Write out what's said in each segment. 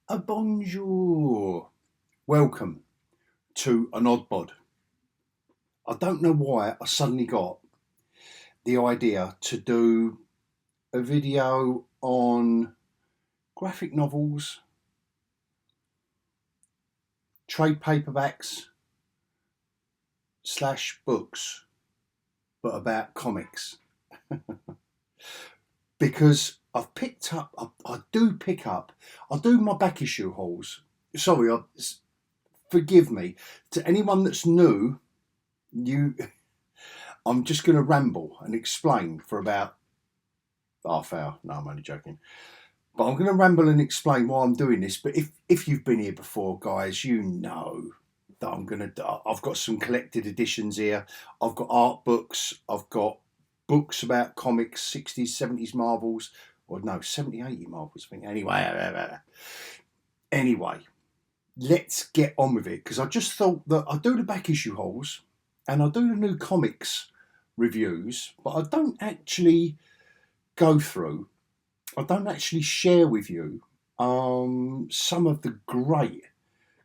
A bonjour. Welcome to an odd bod. I don't know why I suddenly got the idea to do a video on graphic novels, trade paperbacks slash books, but about comics. Because I've picked up, I do pick up, I do my back issue hauls. Sorry, forgive me. To anyone that's new, I'm just going to ramble and explain for about half hour. No, I'm only joking. But I'm going to ramble and explain why I'm doing this. But if you've been here before, guys, you know that I've got some collected editions here. I've got art books. I've got books about comics, 60s, 70s Marvels. Or no, 70, 80 Marvels, I think. Anyway, let's get on with it. Because I just thought that I do the back issue hauls and I do the new comics reviews, but I don't actually go through, I don't actually share with you some of the great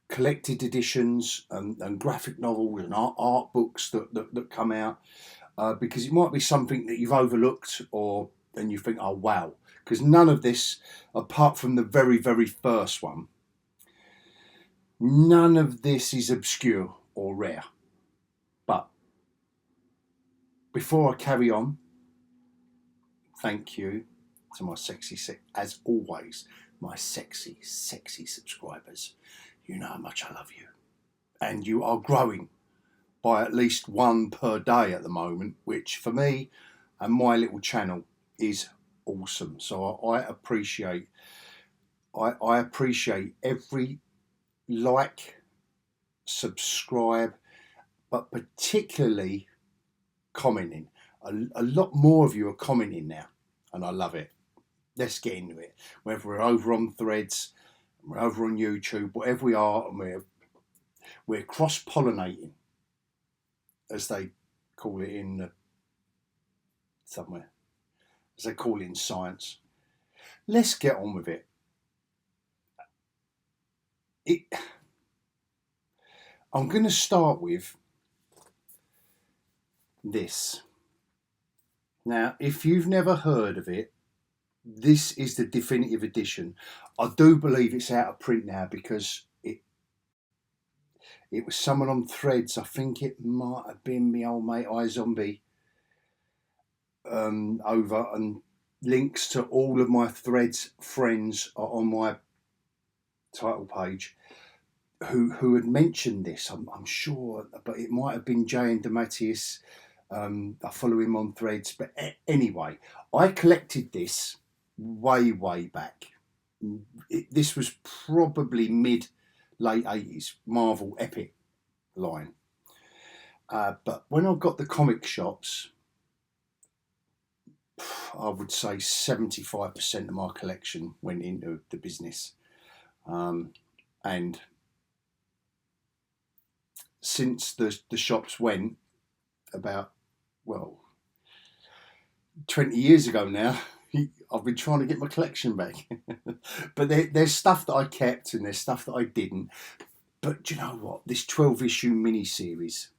collected editions and graphic novels and art books that come out, because it might be something that you've overlooked or and you think, oh wow, because none of this, apart from the very, very first one, none of this is obscure or rare. But before I carry on, thank you to my as always, my sexy subscribers. You know how much I love you. And you are growing by at least one per day at the moment, which for me and my little channel is awesome. So I appreciate every like, subscribe, but particularly commenting. A lot more of you are commenting now, and I love it. Let's get into it. Whether we're over on Threads, we're over on YouTube, whatever we are, and we're cross-pollinating, as they call it in somewhere, as they call it in science. Let's get on with it. I'm going to start with this. Now, if you've never heard of it, this is the definitive edition. I do believe it's out of print now because it was someone on Threads. I think it might have been my old mate iZombie over, and links to all of my Threads friends are on my title page who had mentioned this. I'm sure, but it might have been Jay and DeMatteis. I follow him on Threads. But anyway, I collected this way back. This was probably late 80s Marvel Epic line. But when I got the comic shops, I would say 75% of my collection went into the business. And since the shops went about, 20 years ago now, I've been trying to get my collection back. But there's stuff that I kept and there's stuff that I didn't. But do you know what? This 12-issue mini-series,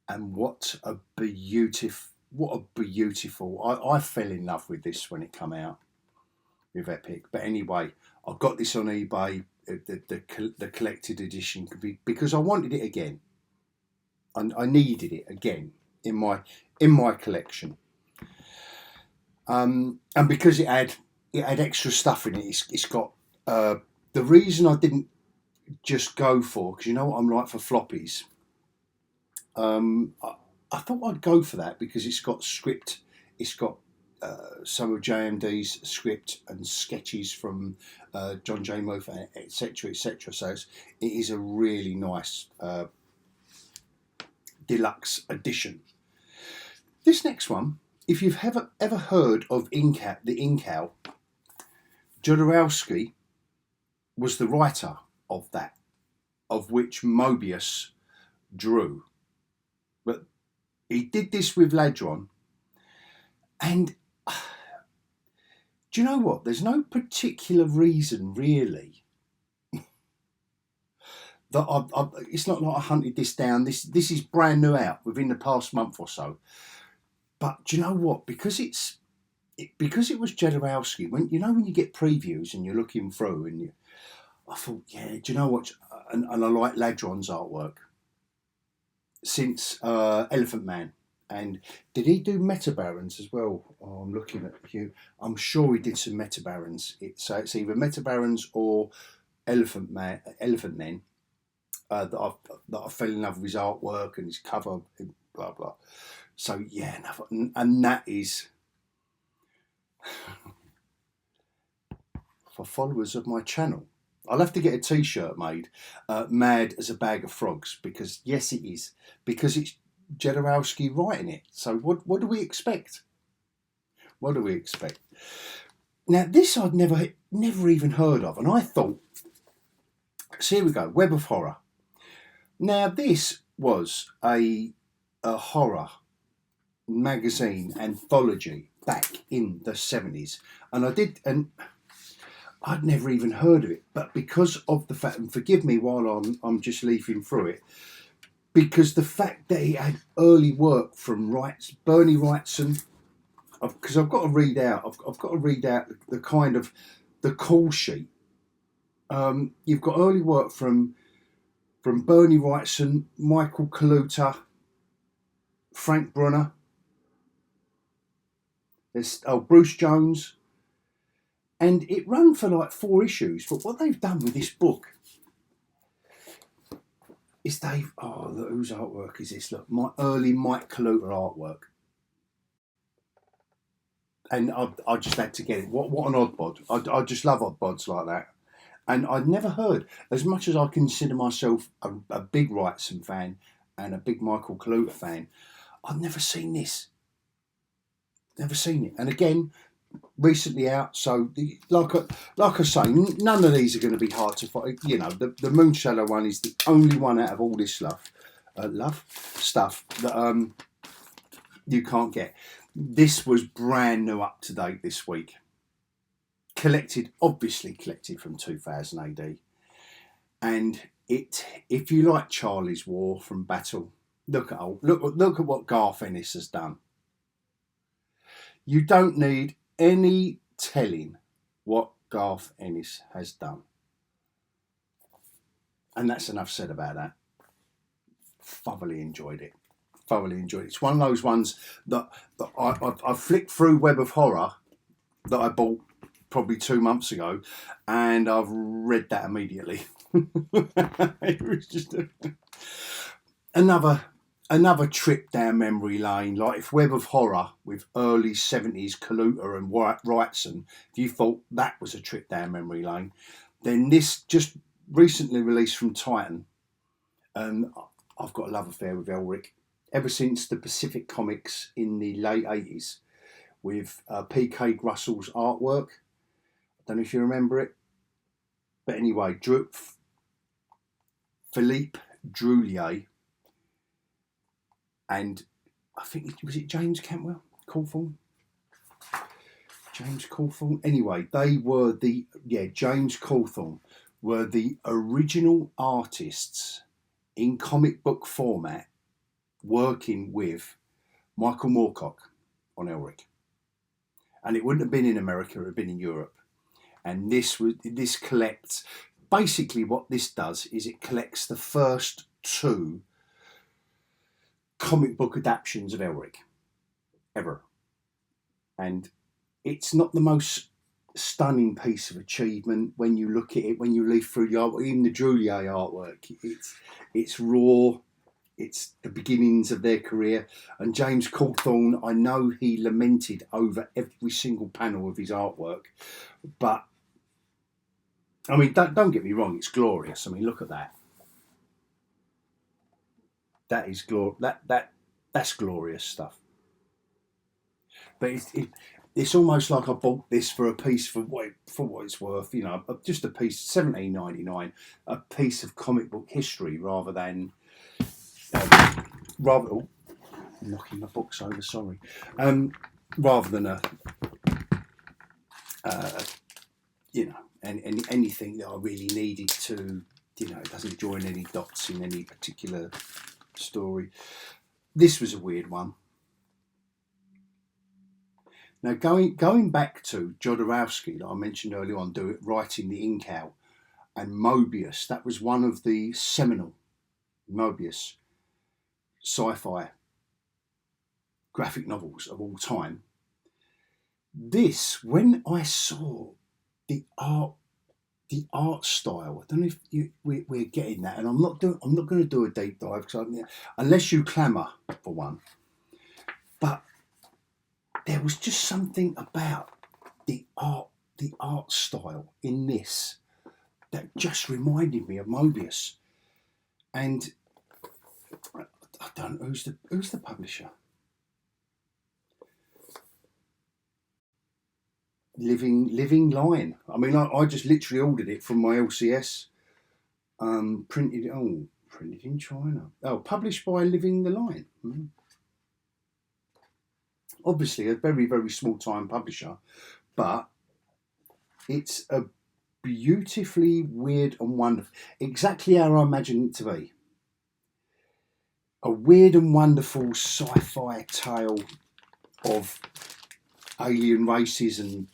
and what a beautiful, I fell in love with this when it came out with Epic. But anyway, I got this on eBay, the collected edition, because I wanted it again. And I needed it again in my collection. And because it had extra stuff in it, it's got the reason I didn't just go for, because you know what I'm like for floppies. I thought I'd go for that because it's got script. It's got some of JMD's script and sketches from John J. Murphy, etc., etc. So it is a really nice deluxe edition. This next one, if you've ever heard of the Incal, Jodorowsky was the writer of that, of which Mobius drew. But he did this with Ladron, and do do you know what? There's no particular reason really that it's not like I hunted this down. This is brand new out within the past month or so. But do you know what? Because it was Jodorowsky. When you get previews and you're looking through, I thought, yeah, do you know what? And I like Ladron's artwork since Elephant Man. And did he do Meta Barons as well? Oh, I'm looking at you. I'm sure he did some Meta Barons. So it's either Meta Barons or Elephant Men. That I fell in love with his artwork and his cover, blah blah. So yeah, and that is for followers of my channel. I'll have to get a T-shirt made, "Mad as a Bag of Frogs," because yes, it is, because it's Jodorowsky writing it. So what do we expect? What do we expect? Now this I'd never even heard of, and I thought, so here we go, Web of Horror. Now this was a horror magazine anthology back in the 70s, and I'd never even heard of it, but because of the fact, and forgive me while I'm just leafing through it, because the fact that he had early work from Bernie Wrightson, because I've got to read out, I've got to read out the kind of the call sheet. You've got early work from Bernie Wrightson, Michael Kaluta, Frank Brunner. There's Bruce Jones, and it ran for like 4 issues. But what they've done with this book is whose artwork is this? Look, my early Mike Kaluta artwork, and I just had to get it. What an odd bod! I just love odd bods like that. And I'd never heard, as much as I consider myself a big Wrightson fan and a big Michael Kaluta fan, I'd never seen this. Never seen it. And again, recently out, so like I say, none of these are going to be hard to find. You know, the Moonshadow one is the only one out of all this stuff that you can't get. This was brand new, up to date this week. Obviously collected from 2000 AD, and if you like Charlie's War from Battle, look at what Garth Ennis has done. You don't need any telling what Garth Ennis has done, and that's enough said about that. Thoroughly enjoyed it. It's one of those ones that I flicked through Web of Horror that I bought probably 2 months ago, and I've read that immediately. It was just another trip down memory lane. Like if Web of Horror with early 70s Kaluta and Wrightson, if you thought that was a trip down memory lane, then this just recently released from Titan. I've got a love affair with Elric ever since the Pacific Comics in the late 80s with P.K. Russell's artwork. I don't know if you remember it, but anyway, Philippe Droulier, and I think was it James Cawthorne? James Cawthorne. Anyway, James Cawthorne were the original artists in comic book format working with Michael Moorcock on Elric, and it wouldn't have been in America; it would have been in Europe. And this collects, basically what this does is it collects the first 2 comic book adaptions of Elric ever. And it's not the most stunning piece of achievement when you look at it, when you leaf through the artwork, even the Droulier artwork. It's raw. It's the beginnings of their career. And James Cawthorne, I know he lamented over every single panel of his artwork, but I mean, don't get me wrong, it's glorious. I mean, look at that. That is that's glorious stuff. But it's almost like I bought this for a piece for what it's worth. You know, just a piece, $17.99, a piece of comic book history rather than I'm knocking my books over. Sorry, rather than you know, and anything that I really needed to, you know, it doesn't join any dots in any particular story. This was a weird one. Now, going back to Jodorowsky, that I mentioned earlier on, writing the Ink Out, and Mobius, that was one of the seminal Mobius sci-fi graphic novels of all time. This, when I saw the art style, I don't know if we're getting that, and I'm not going to do a deep dive unless you clamour for one. But there was just something about the art style in this that just reminded me of Mobius. And I don't know who's the publisher. Living Line. I mean, I just literally ordered it from my LCS. Printed in China. Oh, published by Living the Line. Obviously, a very, very small time publisher, but it's a beautifully weird and wonderful. Exactly how I imagine it to be. A weird and wonderful sci-fi tale of alien races and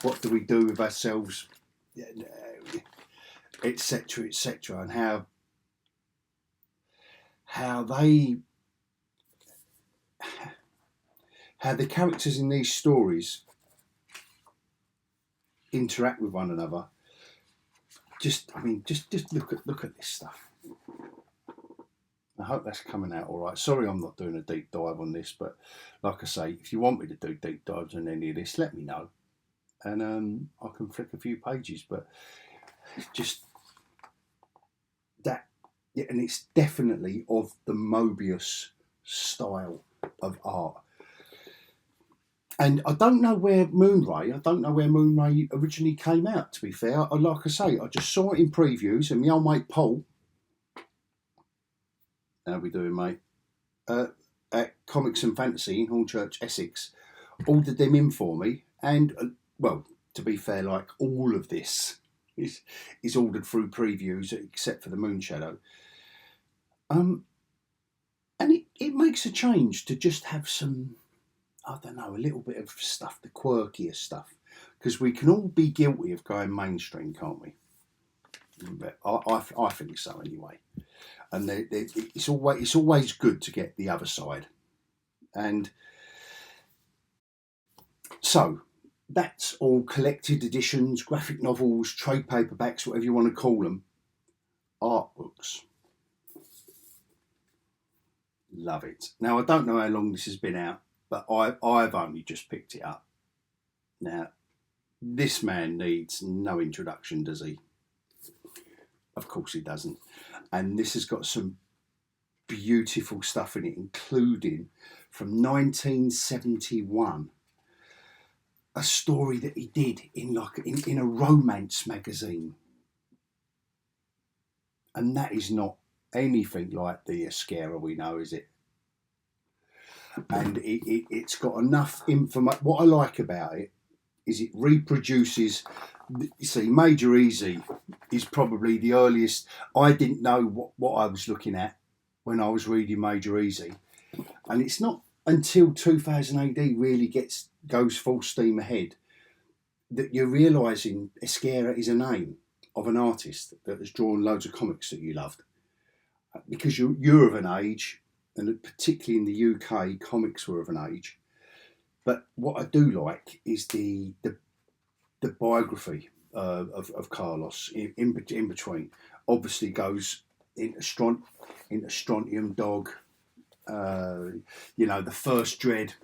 what do we do with ourselves, etc., etc., and how the characters in these stories interact with one another. Just look at this stuff. I hope that's coming out all right. Sorry, I'm not doing a deep dive on this, but like I say, if you want me to do deep dives on any of this, let me know, and I can flick a few pages. But just that, yeah, and it's definitely of the Mobius style of art. And I don't know where Moonray originally came out, to be fair. Like I say, I just saw it in previews, and my old mate Paul, how we doing, mate, at Comics and Fantasy in Hornchurch, Essex, ordered them in for me. And, well, to be fair, like all of this is ordered through previews, except for the Moonshadow. And it makes a change to just have some, I don't know, a little bit of stuff, the quirkier stuff, because we can all be guilty of going mainstream, can't we? But I think so anyway. And it's always good to get the other side. And so that's all collected editions, graphic novels, trade paperbacks, whatever you want to call them, art books. Love it. Now, I don't know how long this has been out, but I've only just picked it up. Now, this man needs no introduction, does he? Of course he doesn't. And this has got some beautiful stuff in it, including from 1971, a story that he did in a romance magazine. And that is not anything like the Ezquerra we know, is it? And it's got enough information. What I like about it is it reproduces. You see, Major Easy is probably the earliest. I didn't know what I was looking at when I was reading Major Easy, and it's not until 2000 AD really goes full steam ahead that you're realising Ezquerra is a name of an artist that has drawn loads of comics that you loved, because you're of an age, and particularly in the UK, comics were of an age. But what I do like is the biography of Carlos in between. Obviously goes into Strontium Dog, the first Dread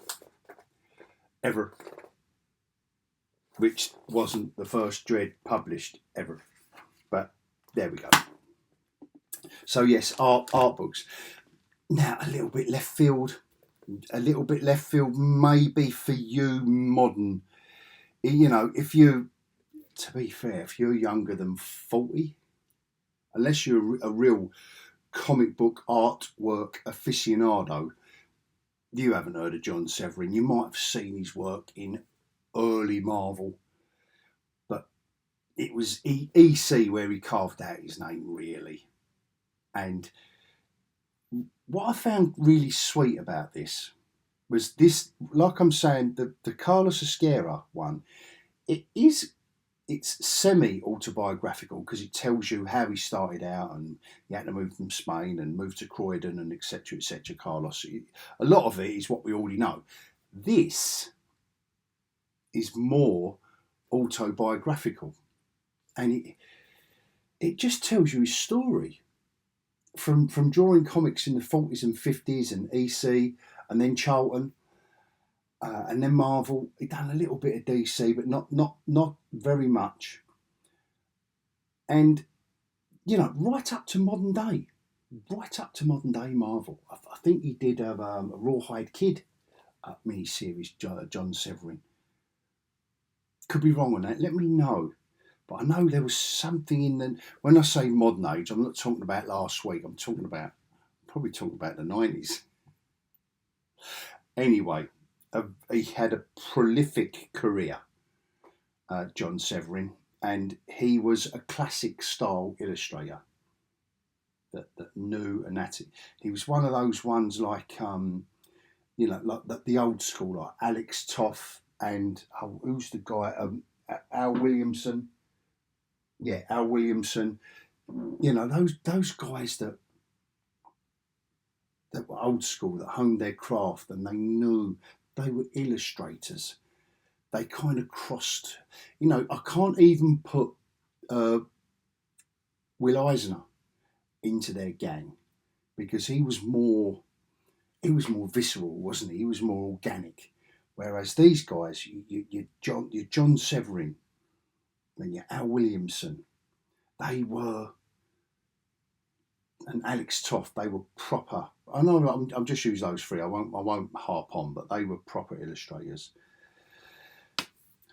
ever, which wasn't the first Dread published ever, but there we go. So yes, art books. Now a little bit left field maybe for you modern. If you're younger than 40, unless you're a real comic book artwork aficionado, you haven't heard of John Severin. You might have seen his work in early Marvel, it was EC where he carved out his name, really. And what I found really sweet about this was this, like I'm saying, the Carlos Ezquerra one, it's semi-autobiographical because it tells you how he started out and he had to move from Spain and move to Croydon and etc. etc. Carlos. A lot of it is what we already know. This is more autobiographical, and it just tells you his story from drawing comics in the 40s and 50s and EC and then Charlton and then Marvel. He done a little bit of DC, but not very much. And right up to modern day, Marvel. I think he did a Rawhide Kid miniseries, John Severin. Could be wrong on that. Let me know. But I know there was something in the. When I say modern age, I'm not talking about last week. I'm probably talking about the 90s. Anyway, he had a prolific career, John Severin, and he was a classic style illustrator that knew and at it. He was one of those ones like like the old school, like Alex Toth and who's the guy? Al Williamson. Yeah, Al Williamson. Those guys that were old school, that honed their craft, and they knew they were illustrators. They kind of crossed. I can't even put Will Eisner into their gang because he was more visceral, wasn't he? He was more organic. Whereas these guys, you John Severin, and your Al Williamson, they were, and Alex Toth, they were proper. I know I'm just use those three. I won't harp on, but they were proper illustrators.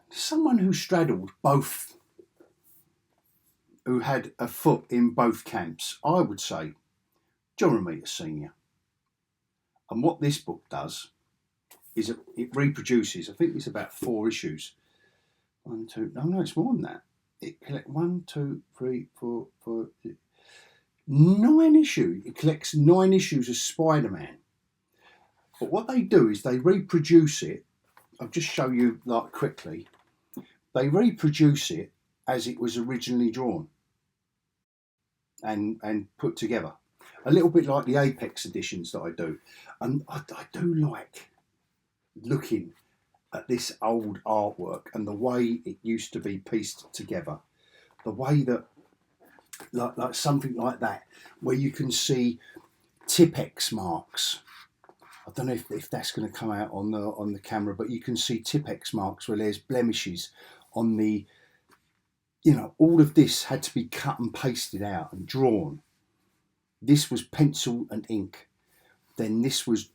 Someone who straddled both, who had a foot in both camps, I would say, John Romita Sr. And what this book does is it reproduces. I think it's about 4 issues. 1, 2. No, it's more than that. It collects 1, 2, 3, 4, 9 issues. It collects 9 issues of Spiderman. But what they do is they reproduce it. I'll just show you quickly. They reproduce it as it was originally drawn and put together. A little bit like the Apex editions that I do. And I do like looking at this old artwork and the way it used to be pieced together. The way that, like something like that, where you can see Tipex marks. I don't know if that's going to come out on the camera, but you can see Tipex marks where there's blemishes on the, all of this had to be cut and pasted out and drawn. This was pencil and ink. Then this was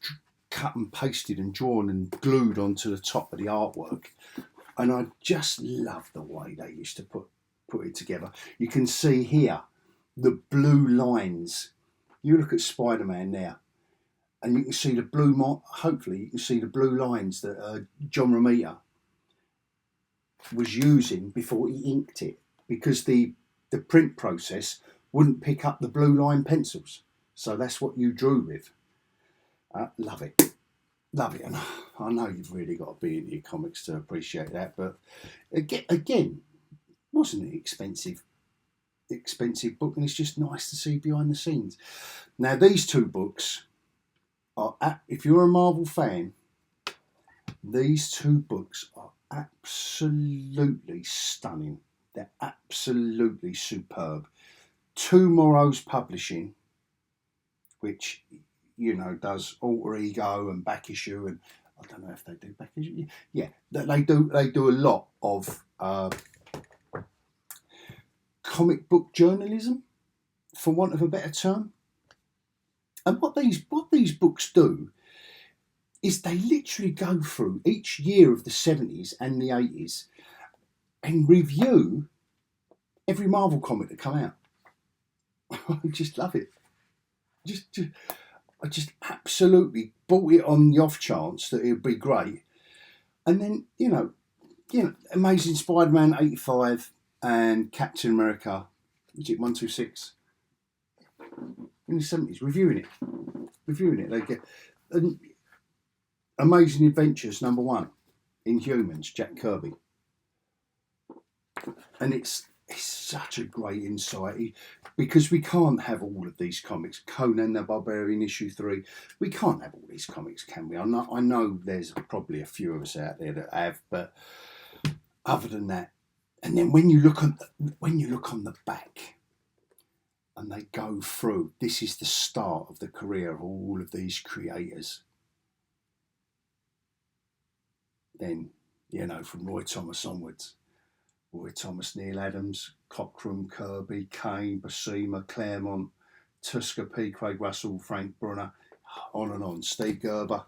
cut and pasted and drawn and glued onto the top of the artwork. And I just love the way they used to put it together. You can see here the blue lines. You look at Spider-Man there, and you can see the blue. Hopefully, you can see the blue lines that John Romita was using before he inked it, because the print process wouldn't pick up the blue line pencils. So that's what you drew with. Love it. And I know you've really got to be into your comics to appreciate that. But again, wasn't an expensive book, and it's just nice to see behind the scenes. Now, these 2 books are, if you're a Marvel fan, these 2 books are absolutely stunning. They're absolutely superb. 2 Morrow's Publishing, which does Alter Ego and Back Issue, and I don't know if they do Back Issue. Yeah, they do a lot of comic book journalism, for want of a better term. And what these books do is they literally go through each year of the 70s and the 80s and review every Marvel comic that come out. I just love it. I just absolutely bought it on the off chance that it would be great. And then, Amazing Spider-Man 85, and Captain America, was it 126? In the 70s, reviewing it. They get Amazing Adventures #1, Inhumans, Jack Kirby, and it's such a great insight because we can't have all of these comics. Conan the Barbarian #3, we can't have all these comics, can we? I know there's probably a few of us out there that have, but other than that, and then when you look on the back, and they go through, this is the start of the career of all of these creators. Then, from Roy Thomas onwards. Roy Thomas, Neil Adams, Cockrum, Kirby, Kane, Buscema, Claremont, Tusker, P. Craig Russell, Frank Brunner, on and on. Steve Gerber.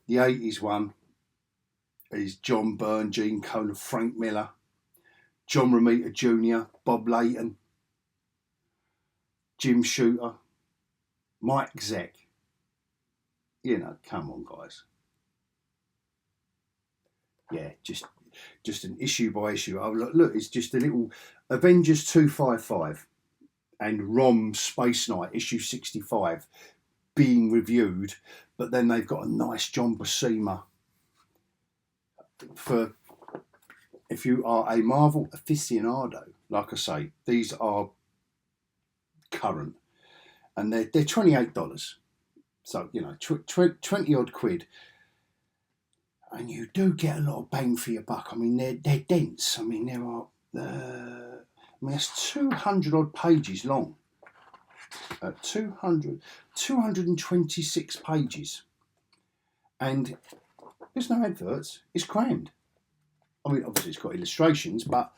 The 80s one is John Byrne, Gene Colan, Frank Miller, John Romita Jr., Bob Layton, Jim Shooter, Mike Zeck. Come on, guys. Yeah, just an issue by issue. Oh, look, it's just a little Avengers 255 and Rom Space Knight issue 65 being reviewed, but then they've got a nice John Buscema for if you are a Marvel aficionado. Like I say, these are current, and they're $28. So 20 odd quid. And you do get a lot of bang for your buck. I mean, they're dense. I mean, there are. That's 200 odd pages long. 226 pages, and there's no adverts. It's crammed. I mean, obviously it's got illustrations, but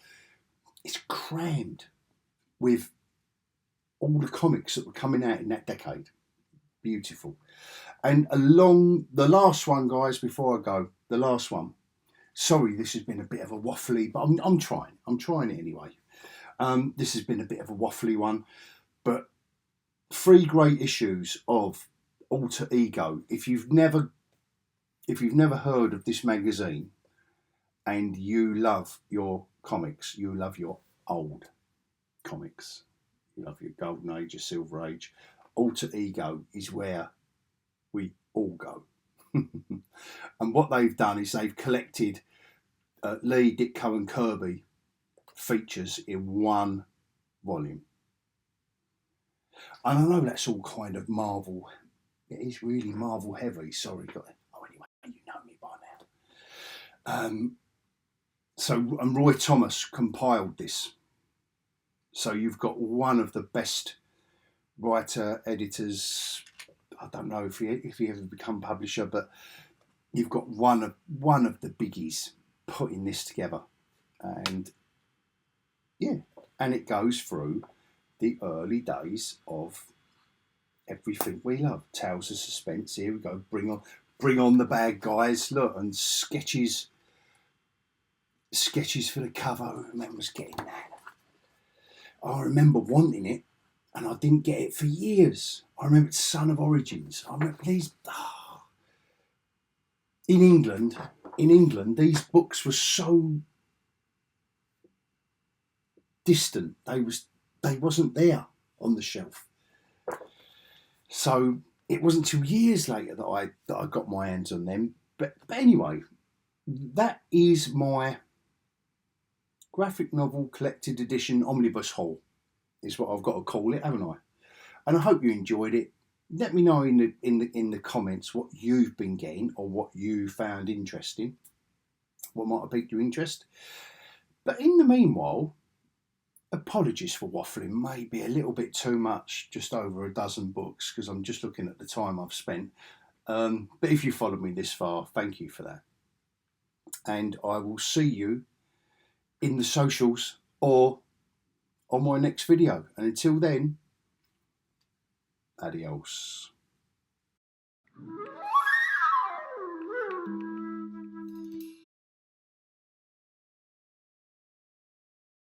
it's crammed with all the comics that were coming out in that decade. Beautiful. And along the last one, guys, before I go, the last one. Sorry, this has been a bit of a waffly, but I'm trying. I'm trying it anyway. This has been a bit of a waffly one, but 3 great issues of Alter Ego. If you've never heard of this magazine, and you love your comics, you love your old comics, you love your Golden Age, your Silver Age, Alter Ego is where we all go. And what they've done is they've collected Lee, Ditko and Kirby features in one volume. And I know that's all kind of Marvel. It is really Marvel heavy. Sorry, guys. Oh, anyway, you know me by now. And Roy Thomas compiled this. So you've got one of the best writer, editors. I don't know if he ever become publisher, but you've got one of the biggies putting this together, and it goes through the early days of everything we love. Tales of Suspense. Here we go. Bring on the bad guys. Look, and sketches for the cover. Who remembers getting that? I remember wanting it, and I didn't get it for years. I remember Son of Origins. I remember these. In England, these books were so distant. They wasn't there on the shelf. So it wasn't till years later that I got my hands on them. But anyway, that is my graphic novel collected edition omnibus haul, is what I've got to call it, haven't I? And I hope you enjoyed it. Let me know in the comments what you've been getting or what you found interesting, what might have piqued your interest. But in the meanwhile, apologies for waffling, maybe a little bit too much, just over a dozen books, because I'm just looking at the time I've spent. But if you followed me this far, thank you for that. And I will see you in the socials or on my next video. And until then, adios.